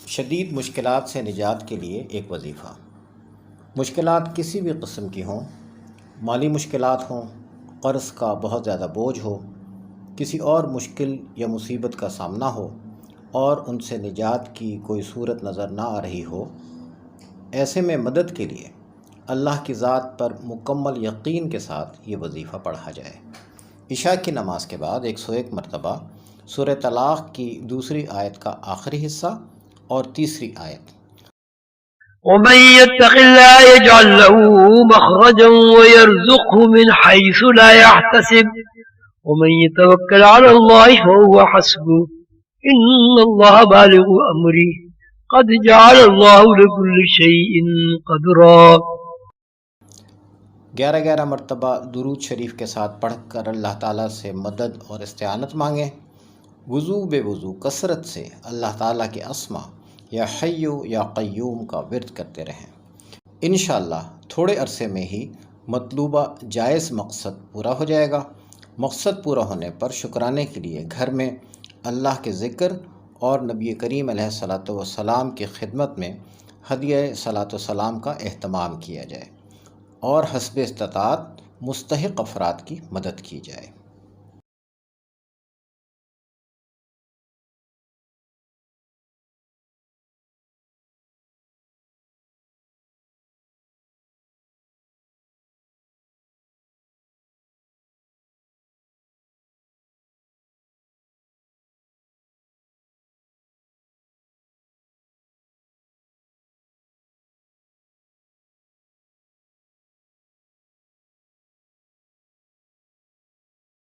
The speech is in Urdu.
شدید مشکلات سے نجات کے لیے ایک وظیفہ۔ مشکلات کسی بھی قسم کی ہوں، مالی مشکلات ہوں، قرض کا بہت زیادہ بوجھ ہو، کسی اور مشکل یا مصیبت کا سامنا ہو اور ان سے نجات کی کوئی صورت نظر نہ آ رہی ہو، ایسے میں مدد کے لیے اللہ کی ذات پر مکمل یقین کے ساتھ یہ وظیفہ پڑھا جائے۔ عشاء کی نماز کے بعد 101 مرتبہ سورہ طلاق کی دوسری آیت کا آخری حصہ اور تیسری آیت۔ ومن يتق الله يجعل له مخرجا ويرزقه من حيث لا يحتسب ومن يتوكل على الله فهو حسبه إن الله بالغ أمره قد جعل الله لكل شيء قدرا۔ 11 مرتبہ درود شریف کے ساتھ پڑھ کر اللہ تعالیٰ سے مدد اور استعانت مانگیں۔ وضو بے وضو کثرت سے اللہ تعالیٰ کے اسما یا حیو یا قیوم کا ورد کرتے رہیں۔ انشاءاللہ تھوڑے عرصے میں ہی مطلوبہ جائز مقصد پورا ہو جائے گا۔ مقصد پورا ہونے پر شکرانے کے لیے گھر میں اللہ کے ذکر اور نبی کریم علیہ الصلاۃ والسلام کی خدمت میں ہدیہ صلاۃ والسلام کا اہتمام کیا جائے اور حسب استطاعت مستحق افراد کی مدد کی جائے۔